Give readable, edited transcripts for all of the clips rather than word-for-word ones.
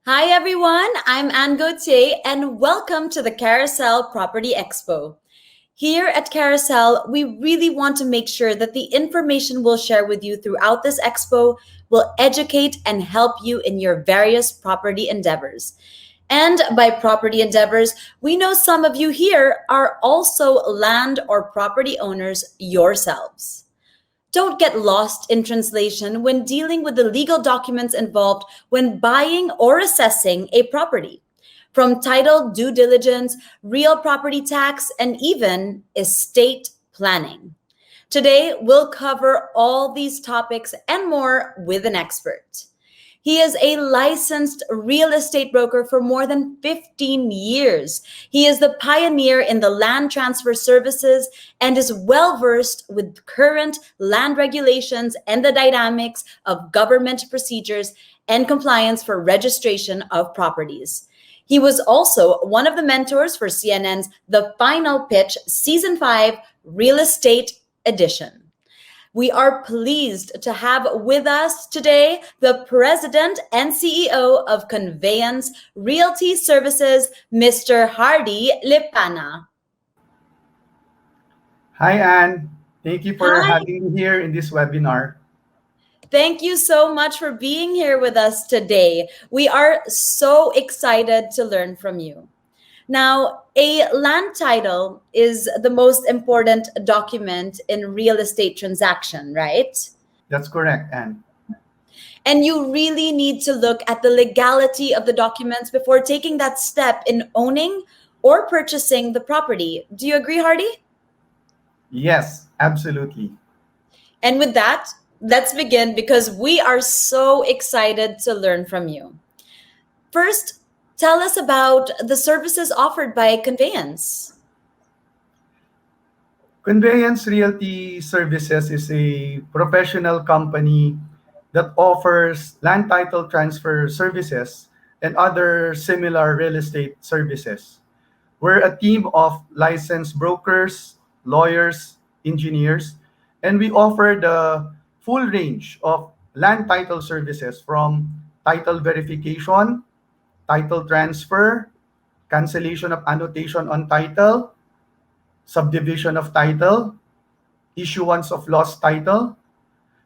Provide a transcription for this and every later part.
Hi everyone, I'm Anne Gauthier and welcome to the Carousel Property Expo. Here at Carousel, we really want to make sure that the information we'll share with you throughout this expo will educate and help you in your various property endeavors. And by property endeavors, we know some of you here are also land or property owners yourselves. Don't get lost in translation when dealing with the legal documents involved when buying or assessing a property, from title due diligence, real property tax, and even estate planning. Today, we'll cover all these topics and more with an expert. He is a licensed real estate broker for more than 15 years. He is the pioneer in the land transfer services and is well versed with current land regulations and the dynamics of government procedures and compliance for registration of properties. He was also one of the mentors for CNN's The Final Pitch Season 5 Real Estate Edition. We are pleased to have with us today the President and CEO of Conveyance Realty Services, Mr. Hardy Lipana. Hi, Anne. Thank you for Hi, having me here in this webinar. thank you so much for being here with us today. We are so excited to learn from you. Now, a land title is the most important document in real estate transaction, right? That's correct, Anne. And you really need to look at the legality of the documents before taking that step in owning or purchasing the property. Do you agree, Hardy? Yes, absolutely. And with that, let's begin because we are so excited to learn from you. First, tell us about the services offered by Conveyance. Conveyance Realty Services is a professional company that offers land title transfer services and other similar real estate services. We're a team of licensed brokers, lawyers, engineers, and we offer the full range of land title services from title verification, title transfer, cancellation of annotation on title, subdivision of title, issuance of lost title.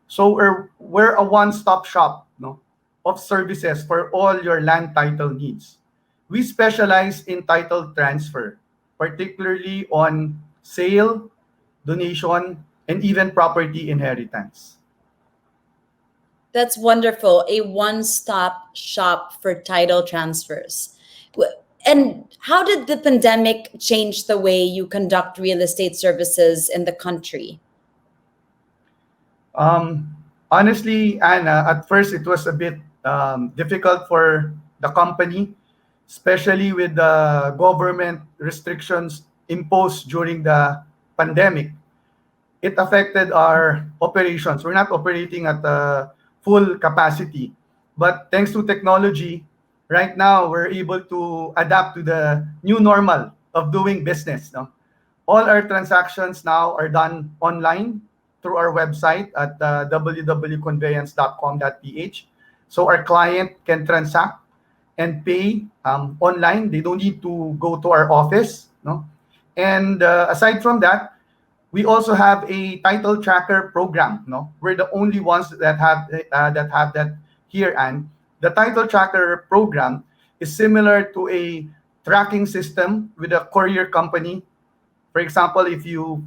So we're a one-stop shop, no, of services for all your land title needs. We specialize in title transfer, particularly on sale, donation, and even property inheritance. That's wonderful. A one stop shop for title transfers. And how did the pandemic change the way you conduct real estate services in the country? Um, Honestly, Anna, at first it was a bit difficult for the company, especially with the government restrictions imposed during the pandemic. It affected our operations. We're not operating at full capacity. But thanks to technology, right now we're able to adapt to the new normal of doing business. No? All our transactions now are done online through our website at www.conveyance.com.ph. So our client can transact and pay online. They don't need to go to our office. No? And aside from that, we also have a title tracker program. No, we're the only ones that have that here. And the title tracker program is similar to a tracking system with a courier company. For example, if you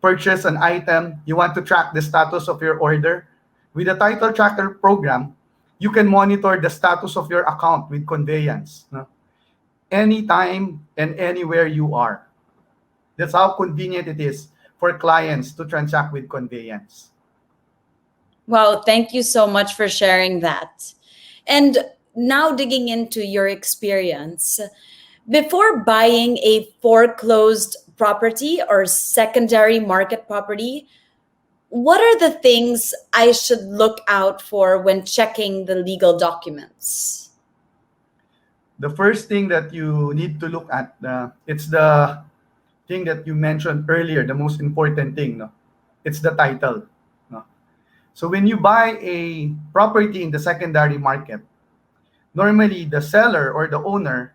purchase an item, you want to track the status of your order. With the title tracker program, you can monitor the status of your account with conveyance, no? Anytime and anywhere you are. That's how convenient it is for clients to transact with conveyance. Wow, thank you so much for sharing that. And now digging into your experience, before buying a foreclosed property or secondary market property, what are the things I should look out for when checking the legal documents? The first thing that you need to look at, it's the thing that you mentioned earlier, the most important thing, no? It's the title. No? So when you buy a property in the secondary market, normally the seller or the owner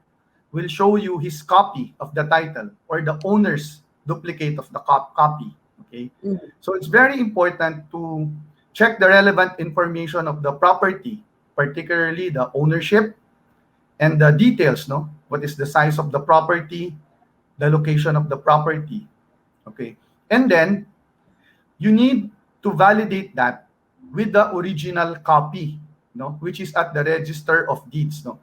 will show you his copy of the title or the owner's duplicate of the copy. Okay, Mhm. so it's very important to check the relevant information of the property, particularly the ownership and the details. No, what is the size of the property, the location of the property. Okay, and then you need to validate that with the original copy, no, which is at the register of deeds, no,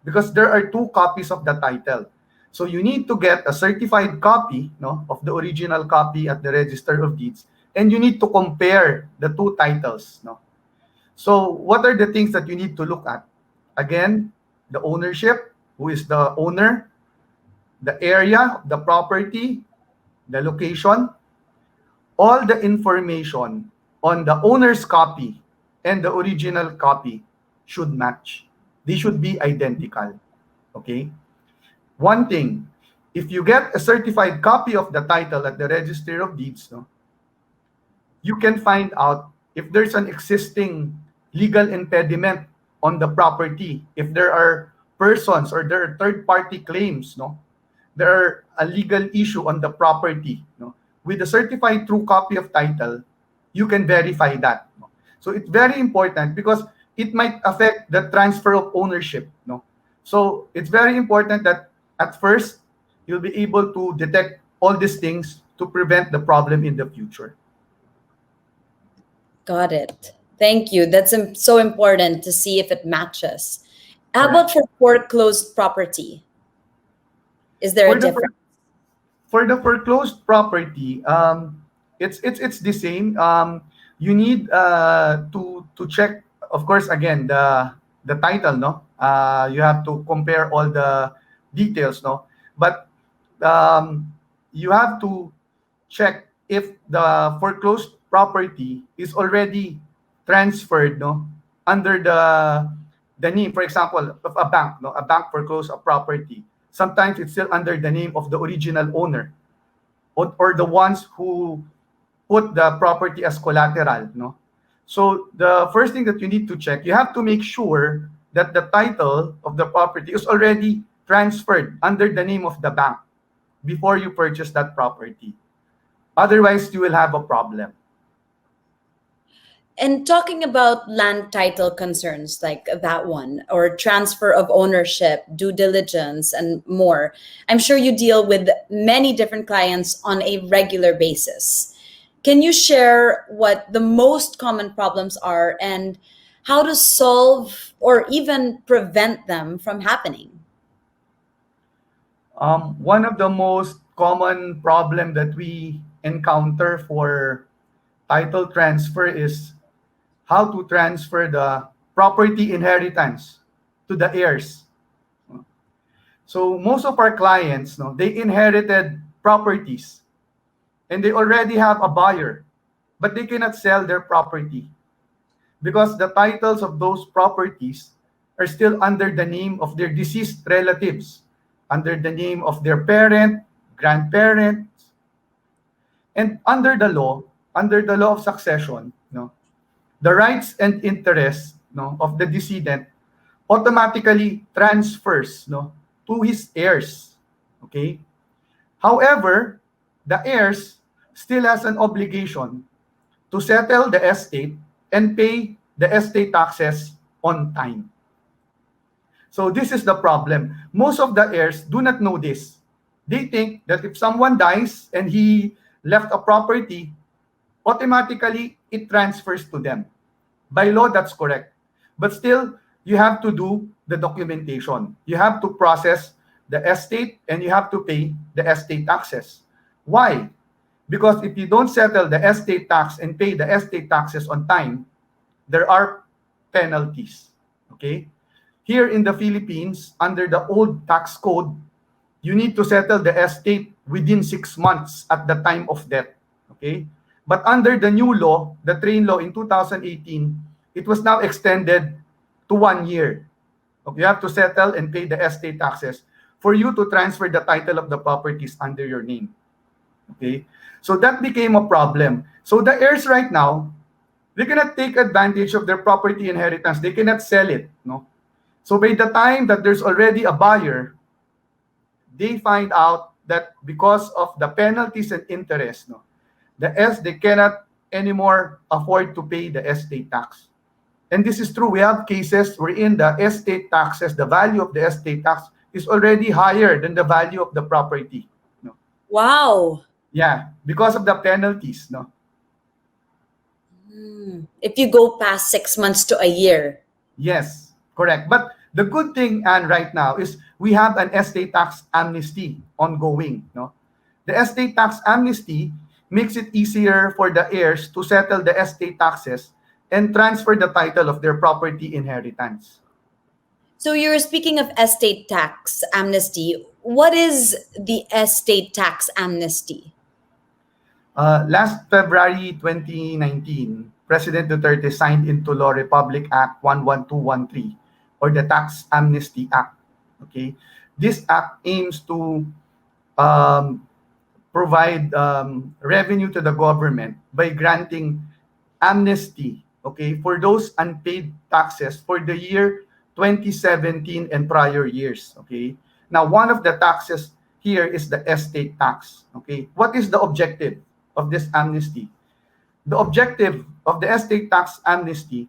because there are two copies of the title. So you need to get a certified copy, no, of the original copy at the register of deeds, and you need to compare the two titles, no. So what are the things that you need to look at? Again, the ownership, who is the owner, the area of the property, the location, all the information on the owner's copy and the original copy should match. They should be identical. Okay? One thing, if you get a certified copy of the title at the Register of Deeds, no, you can find out if there's an existing legal impediment on the property, if there are persons or there are third-party claims, no, there are a legal issue on the property, no. With a certified true copy of title, you can verify that, no? So it's very important because it might affect the transfer of ownership, no. So it's very important that at first you'll be able to detect all these things to prevent the problem in the future. Got it. Thank you. That's so important to see if it matches. How Correct. about for foreclosed property? Is there For a the difference? for the foreclosed property, it's the same. You need to check, of course, again the title, no. You have to compare all the details, no. But um, you have to check if the foreclosed property is already transferred, no, under the name, for example, of a bank, no, a bank foreclosed a property. Sometimes it's still under the name of the original owner or the ones who put the property as collateral, no. So the first thing that you need to check, you have to make sure that the title of the property is already transferred under the name of the bank before you purchase that property. Otherwise, you will have a problem. And talking about land title concerns like that one, or transfer of ownership, due diligence, and more, I'm sure you deal with many different clients on a regular basis. Can you share what the most common problems are and how to solve or even prevent them from happening? One of the most common problem that we encounter for title transfer is how to transfer the property inheritance to the heirs. So most of our clients, no, they inherited properties and they already have a buyer, but they cannot sell their property because the titles of those properties are still under the name of their deceased relatives, under the name of their parent, grandparents, and under the law of succession, no, the rights and interests, no, of the decedent automatically transfers, no, to his heirs. Okay. However, the heirs still has an obligation to settle the estate and pay the estate taxes on time. So this is the problem. Most of the heirs do not know this. They think that if someone dies and he left a property, automatically it transfers to them. By law, that's correct. But still, you have to do the documentation. You have to process the estate and you have to pay the estate taxes. Why? Because if you don't settle the estate tax and pay the estate taxes on time, there are penalties. Okay? Here in the Philippines, under the old tax code, you need to settle the estate within 6 months at the time of death. Okay? But under the new law, the train law in 2018, it was now extended to 1 year. Okay? You have to settle and pay the estate taxes for you to transfer the title of the properties under your name. Okay? So that became a problem. So the heirs right now, they cannot take advantage of their property inheritance. They cannot sell it. No? So by the time that there's already a buyer, they find out that because of the penalties and interest, no, they cannot anymore afford to pay the estate tax. And this is true. We have cases wherein the estate taxes, the value of the estate tax is already higher than the value of the property. No? Wow. Yeah, because of the penalties. No. If you go past 6 months to a year. Yes, correct. But the good thing, and right now, is we have an estate tax amnesty ongoing. No, the estate tax amnesty makes it easier for the heirs to settle the estate taxes and transfer the title of their property inheritance. So you were speaking of estate tax amnesty. What is the estate tax amnesty? Last February 2019, President Duterte signed into law Republic Act 11213, or the Tax Amnesty Act. Okay, this act aims to um, provide revenue to the government by granting amnesty, okay, for those unpaid taxes for the year 2017 and prior years. Okay, now one of the taxes here is the estate tax. Okay, what is the objective of this amnesty? The objective of the estate tax amnesty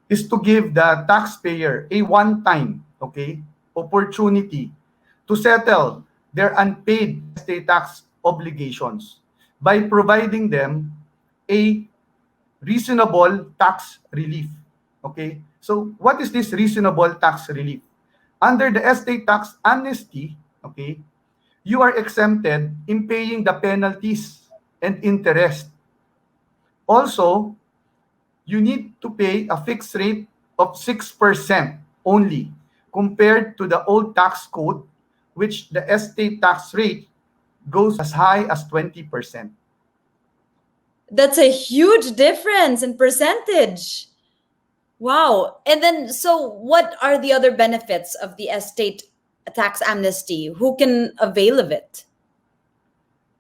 is to give the taxpayer a one-time, okay, opportunity to settle their unpaid estate tax obligations by providing them a reasonable tax relief. Okay, so what is this reasonable tax relief? Under the estate tax amnesty, okay, you are exempted in paying the penalties and interest. Also, you need to pay a fixed rate of 6% only, compared to the old tax code, which the estate tax rate goes as high as 20%. That's a huge difference in percentage. Wow. And then, so what are the other benefits of the estate tax amnesty? Who can avail of it?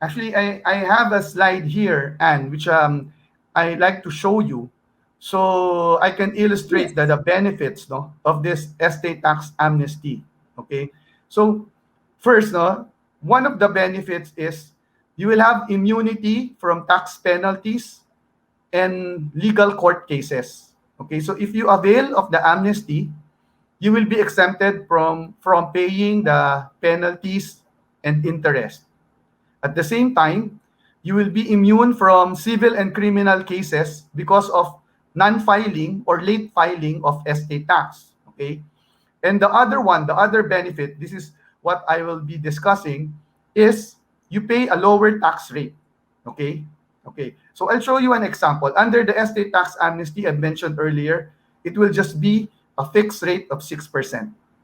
Actually, I have a slide here, and which I like to show you, so I can illustrate Yes. the benefits, no, of this estate tax amnesty. Okay, so first, no, one of the benefits is you will have immunity from tax penalties and legal court cases. Okay, so if you avail of the amnesty, you will be exempted from paying the penalties and interest. At the same time, you will be immune from civil and criminal cases because of non-filing or late filing of estate tax. Okay? And the other one, the other benefit, this is what I will be discussing, is you pay a lower tax rate. Okay? Okay. So I'll show you an example. Under the estate tax amnesty I mentioned earlier, it will just be a fixed rate of 6%.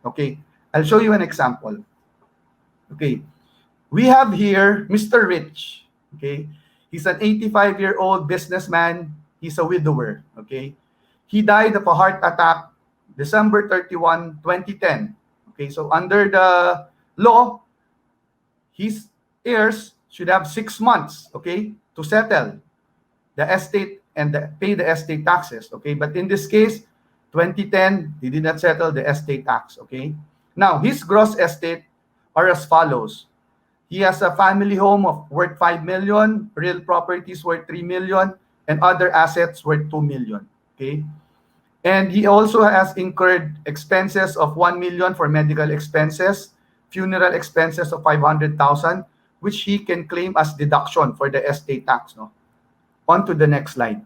Okay? I'll show you an example. Okay. We have here Mr. Rich. Okay, he's an 85-year-old businessman. He's a widower. Okay, he died of a heart attack December 31, 2010. Okay, so under the law, his heirs should have 6 months, okay, to settle the estate and pay the estate taxes. Okay, but in this case, 2010, he did not settle the estate tax. Okay, now his gross estate are as follows. He has a family home of worth 5 million, real properties worth 3 million, and other assets worth 2 million. Okay? And he also has incurred expenses of 1 million for medical expenses, funeral expenses of 500,000, which he can claim as deduction for the estate tax. No? On to the next slide.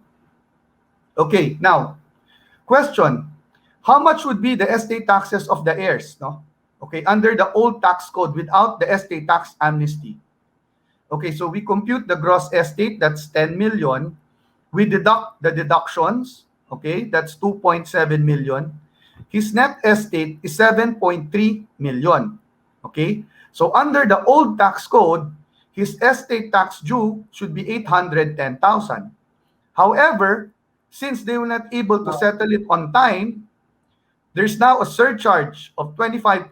Okay, now, question. How much would be the estate taxes of the heirs? No? Okay, under the old tax code without the estate tax amnesty. Okay, so we compute the gross estate, that's 10 million. We deduct the deductions, okay, that's 2.7 million. His net estate is 7.3 million. Okay, so under the old tax code, his estate tax due should be 810,000. However, since they were not able to settle it on time, there's now a surcharge of 25%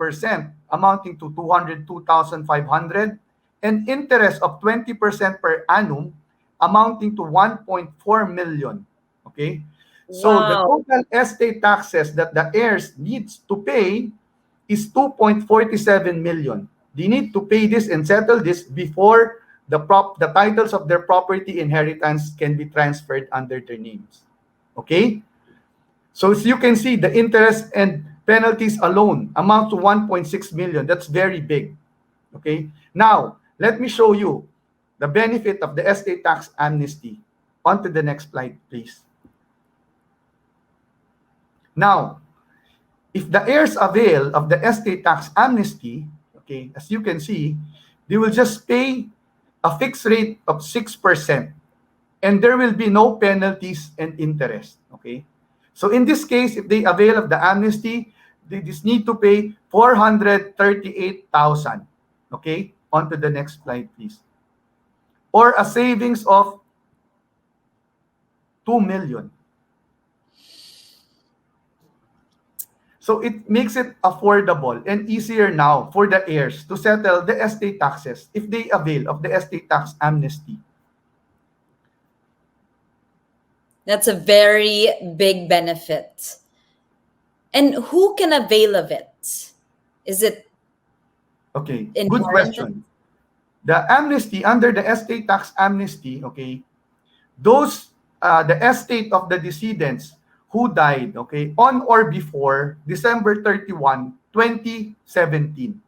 amounting to 202,500 and interest of 20% per annum amounting to 1.4 million. Okay? So the Wow. total estate taxes that the heirs needs to pay is 2.47 million. They need to pay this and settle this before the titles of their property inheritance can be transferred under their names. Okay? So as you can see, the interest and penalties alone amount to 1.6 million. That's very big. Okay? Now, let me show you the benefit of the estate tax amnesty. On to the next slide, please. Now, if the heirs avail of the estate tax amnesty, okay, as you can see, they will just pay a fixed rate of 6%, and there will be no penalties and interest. Okay. So in this case, if they avail of the amnesty, they just need to pay 438,000. Okay. On to the next slide, please. Or a savings of 2 million. So it makes it affordable and easier now for the heirs to settle the estate taxes if they avail of the estate tax amnesty. That's a very big benefit. And who can avail of it? Is it Okay, good inheritance? question. The amnesty, under the estate tax amnesty, okay, those, the estate of the decedents who died, okay, on or before December 31, 2017.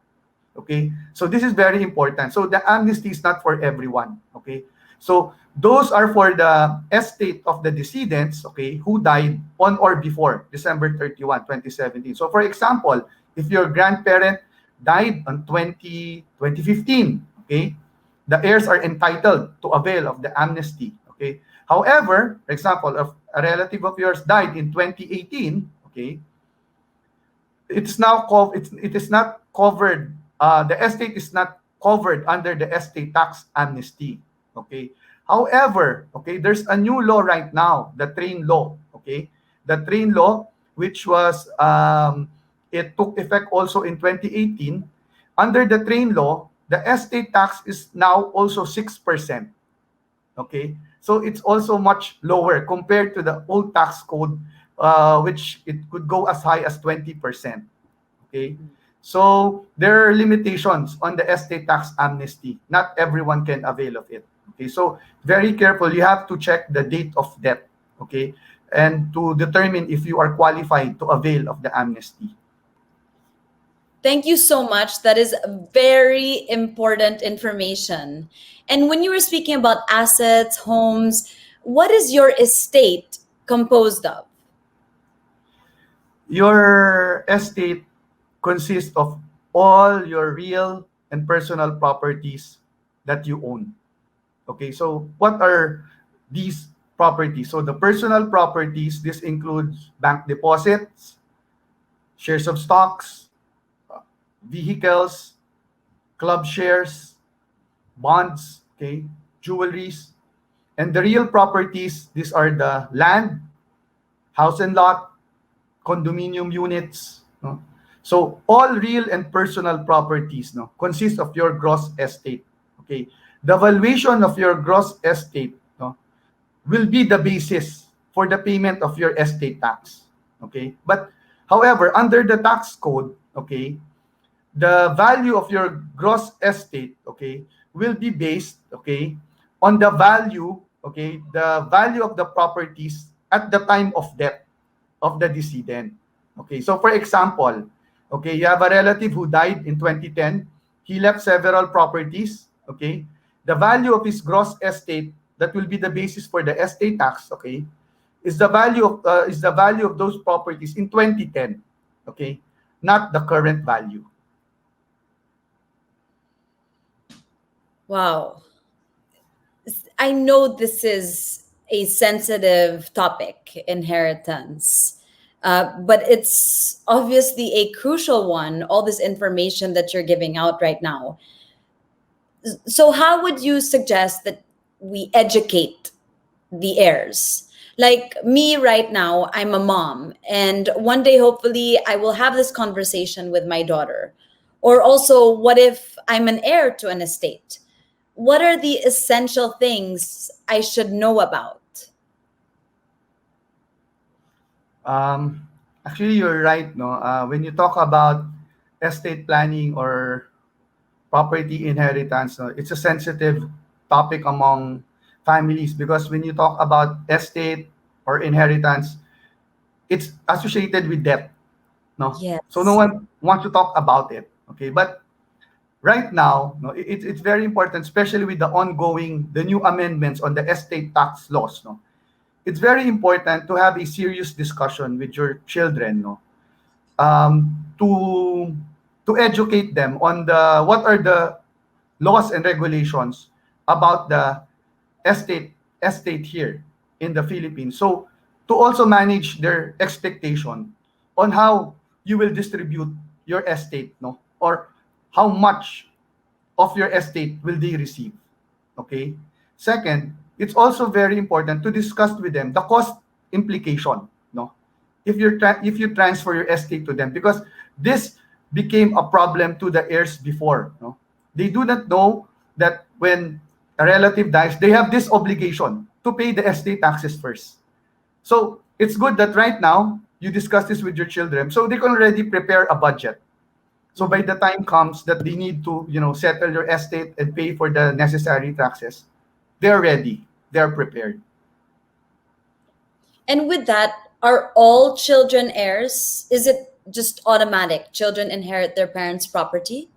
Okay, so this is very important. So the amnesty is not for everyone. Okay, so those are for the estate of the decedents, okay, who died on or before December 31, 2017. So for example, if your grandparent died on 2015, okay, the heirs are entitled to avail of the amnesty. Okay, however, for example, if a relative of yours died in 2018, okay, it is not covered. The estate is not covered under the estate tax amnesty. Okay. However, okay, there's a new law right now, the train law. Okay, the train law, which was it took effect also in 2018. Under the train law, the estate tax is now also 6%. Okay, so it's also much lower compared to the old tax code, which it could go as high as 20%. Okay, so there are limitations on the estate tax amnesty. Not everyone can avail of it. Okay, so very careful. You have to check the date of death. Okay, and to determine if you are qualified to avail of the amnesty. Thank you so much. That is very important information. And when you were speaking about assets, homes, what is your estate composed of? Your estate consists of all your real and personal properties that you own. Okay, so what are these properties? So the personal properties, this includes bank deposits, shares of stocks, vehicles, club shares, bonds, okay, jewelries. And the real properties, these are the land, house and lot, condominium units. No? So all real and personal properties, no, consist of your gross estate. Okay, the valuation of your gross estate, no, will be the basis for the payment of your estate tax. Okay, but however, under the tax code, okay, the value of your gross estate, okay, will be based, okay, on the value of the properties at the time of death of the decedent. Okay, so for example, okay, you have a relative who died in 2010. He left several properties. Okay, the value of his gross estate that will be the basis for the estate tax. Okay, is the value of those properties in 2010. Okay, not the current value. Wow. I know this is a sensitive topic, inheritance, but it's obviously a crucial one, all this information that you're giving out right now. So, how would you suggest that we educate the heirs? Like me right now, I'm a mom, and one day, hopefully, I will have this conversation with my daughter. Or also, what if I'm an heir to an estate? What are the essential things I should know about? Um, Actually, you're right. No, when you talk about estate planning or property inheritance, no, it's a sensitive topic among families because when you talk about estate or inheritance, it's associated with debt. No, so no Yes. one wants to talk about it. Okay, but right now, no, it's very important, especially with the new amendments on the estate tax laws. No, it's very important to have a serious discussion with your children. No, um, to educate them on the what are the laws and regulations about the estate here in the Philippines. So to also manage their expectation on how you will distribute your estate, no, or how much of your estate will they receive. Okay. Second, it's also very important to discuss with them the cost implication. No, if you transfer your estate to them, because this became a problem to the heirs before. No, they do not know that when a relative dies, they have this obligation to pay the estate taxes first. So it's good that right now you discuss this with your children, so they can already prepare a budget. So by Mhm. the time comes that they need to, settle your estate and pay for the necessary taxes, they're ready. They're prepared. And with that, are all children heirs? Is it just automatic? Children inherit their parents' property?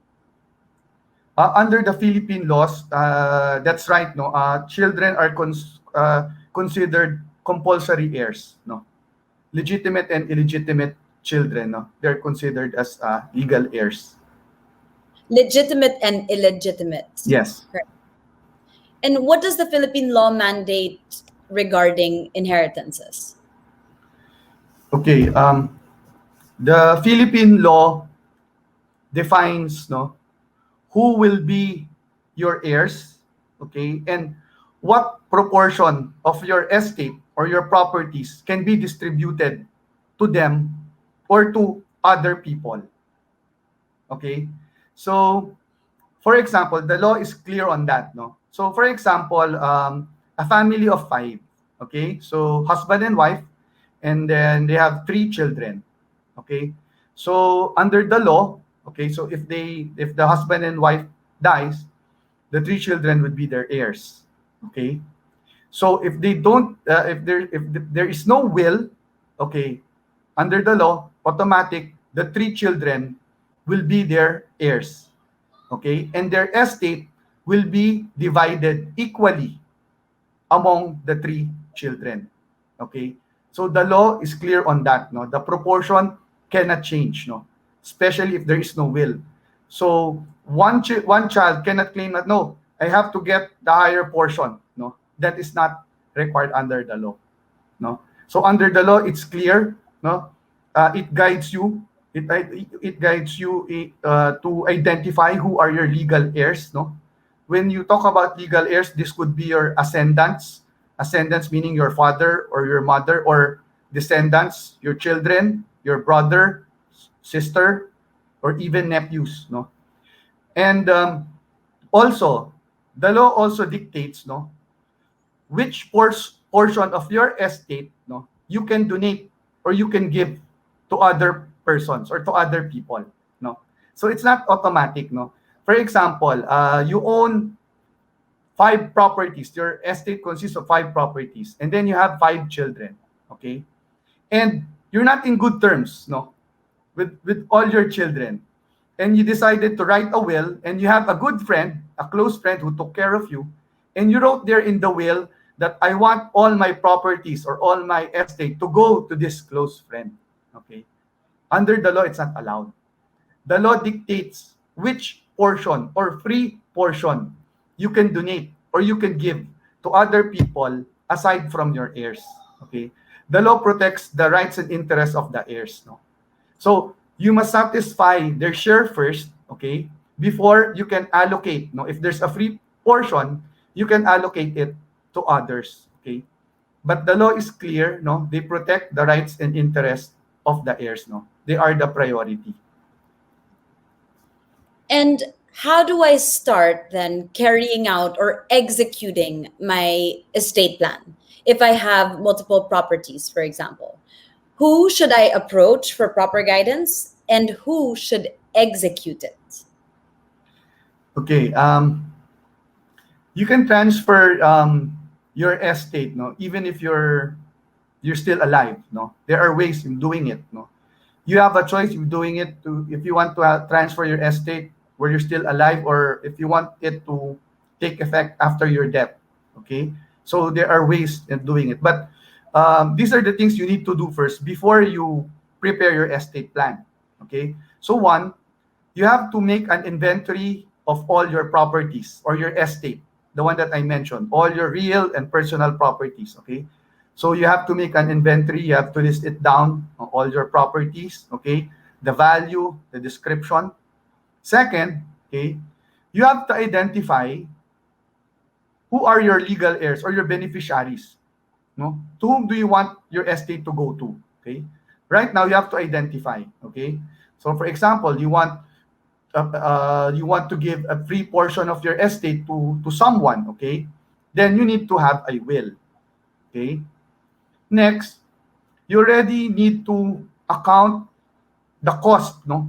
Under the Philippine laws, that's right. No, children are considered compulsory heirs. No, legitimate and illegitimate children. No, they're considered as legal heirs. Legitimate and illegitimate. Yes. Correct. And what does the Philippine law mandate regarding inheritances? Okay. The Philippine law defines, no, who will be your heirs, okay, and what proportion of your estate or your properties can be distributed to them or to other people, okay. So for example, the law is clear on that, no. So for example, a family of five, okay, so husband and wife, and then they have three children, okay. So under the law, okay, so if the husband and wife dies, the three children would be their heirs, okay. So if they don't if there is no will, okay, under the law, automatic, the three children will be their heirs, okay, and their estate will be divided equally among the three children. Okay? So the law is clear on that. No, the proportion cannot change. No, especially if there is no will. So one child cannot claim that no, I have to get the higher portion. No, that is not required under the law. No, so under the law it's clear. No, it guides you. It guides you to identify who are your legal heirs. No, when you talk about legal heirs, this could be your ascendants. Ascendants meaning your father or your mother, or descendants, your children, your brother, sister, or even nephews. No, and also the law also dictates, no, which portion of your estate, no, you can donate or you can give to other persons or to other people. No, so it's not automatic. No, for example, you own five properties. Your estate consists of five properties, and then you have five children. Okay, and you're not in good terms, no, with all your children, and you decided to write a will, and you have a good friend, a close friend who took care of you, and you wrote there in the will that I want all my properties or all my estate to go to this close friend. Okay, under the law, it's not allowed. The law dictates which portion or free portion you can donate or you can give to other people aside from your heirs. Okay. The law protects the rights and interests of the heirs. No? So you must satisfy their share first, okay, before you can allocate. No, if there's a free portion, you can allocate it to others. Okay. But the law is clear, no? They protect the rights and interests of the heirs, no? They are the priority. And how do I start then carrying out or executing my estate plan if I have multiple properties, for example? Who should I approach for proper guidance, and who should execute it? Okay. You can transfer your estate, no, even if you're still alive, no. There are ways in doing it, no. You have a choice in doing it to if you want to transfer your estate where you're still alive, or if you want it to take effect after your death. Okay, so there are ways in doing it, but these are the things you need to do first before you prepare your estate plan. Okay, so one, you have to make an inventory of all your properties or your estate, the one that I mentioned, all your real and personal properties. Okay, so you have to make an inventory, you have to list it down, all your properties, okay, the value, the description. Second, okay, you have to identify who are your legal heirs or your beneficiaries. No, to whom do you want your estate to go to? Okay, right now you have to identify. Okay, so for example, you want to give a free portion of your estate to someone. Okay, then you need to have a will. Okay, next, you already need to account the cost, no,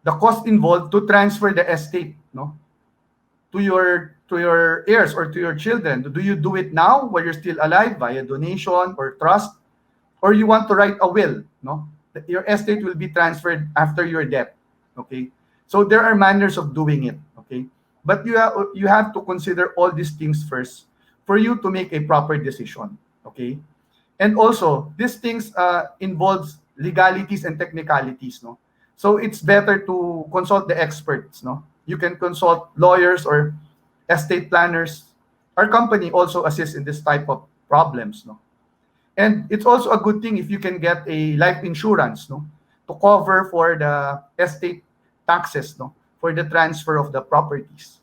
the cost involved to transfer the estate, no, to your heirs or to your children. Do you do it now while you're still alive via donation or trust, or you want to write a will, no, that your estate will be transferred after your death? Okay, so there are manners of doing it. Okay, but you have to consider all these things first for you to make a proper decision. Okay, and also these things involves legalities and technicalities, no, so it's better to consult the experts, no. You can consult lawyers or estate planners. Our company also assists in this type of problems, no. And it's also a good thing if you can get a life insurance, no, to cover for the estate taxes, no, for the transfer of the properties.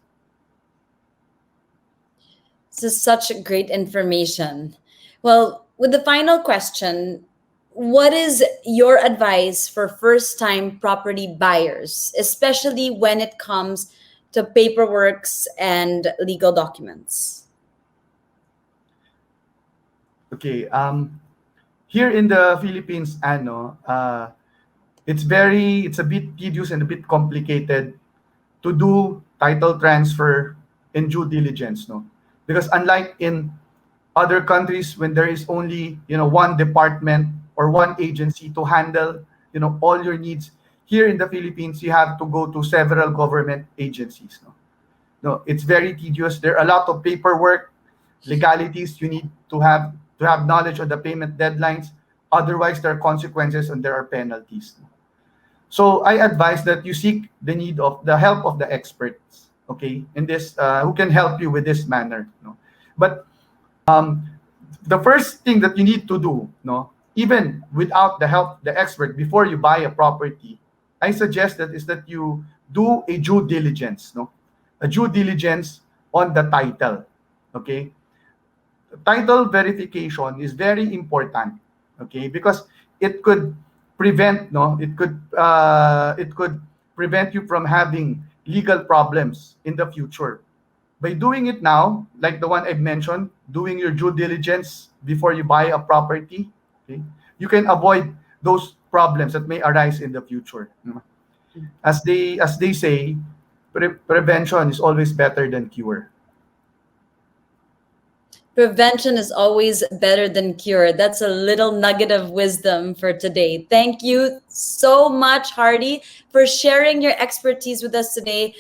This is such great information. Well, with the final question, what is your advice for first time property buyers, especially when it comes to paperworks and legal documents? Okay, here in the Philippines, it's a bit tedious and a bit complicated to do title transfer and due diligence, no, because unlike in other countries when there is only one department or one agency to handle all your needs, here in the Philippines you have to go to several government agencies, no. No, it's very tedious. There are a lot of paperwork, legalities. You need to have knowledge of the payment deadlines, otherwise there are consequences and there are penalties. So I advise that you seek the help of the experts, okay, in this, who can help you with this manner, no. But the first thing that you need to do, no, even without the help of the expert, before you buy a property, I suggest that is that you do a due diligence, no, a due diligence on the title. Okay, title verification is very important. Okay, because it could it could prevent you from having legal problems in the future. By doing it now, like the one I've mentioned, doing your due diligence before you buy a property, okay, you can avoid those problems that may arise in the future. As they say, prevention is always better than cure. Prevention is always better than cure. That's a little nugget of wisdom for today. Thank you so much, Hardy, for sharing your expertise with us today.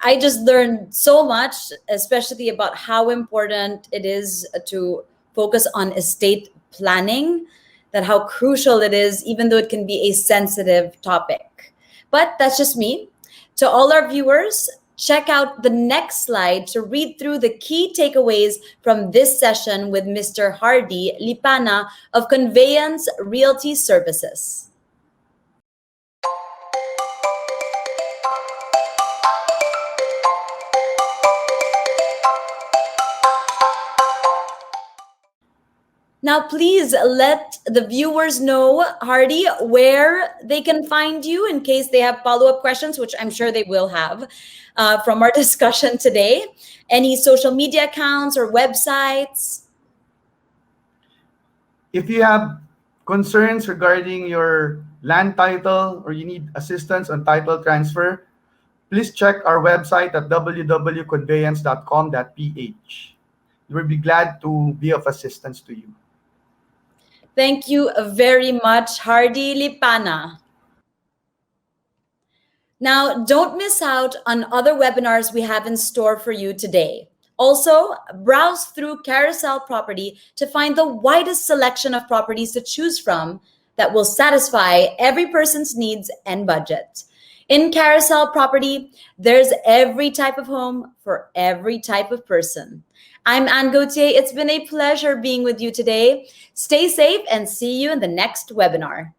I just learned so much, especially about how important it is to focus on estate planning, that how crucial it is, even though it can be a sensitive topic. But that's just me. To all our viewers, check out the next slide to read through the key takeaways from this session with Mr. Hardy Lipana of Conveyance Realty Services. Now, please let the viewers know, Hardy, where they can find you in case they have follow up questions, which I'm sure they will have from our discussion today. Any social media accounts or websites? If you have concerns regarding your land title or you need assistance on title transfer, please check our website at www.conveyance.com.ph. We will be glad to be of assistance to you. Thank you very much, Hardy Lipana. Now, don't miss out on other webinars we have in store for you today. Also, browse through Carousel Property to find the widest selection of properties to choose from that will satisfy every person's needs and budget. In Carousel Property, there's every type of home for every type of person. I'm Anne Gauthier. It's been a pleasure being with you today. Stay safe and see you in the next webinar.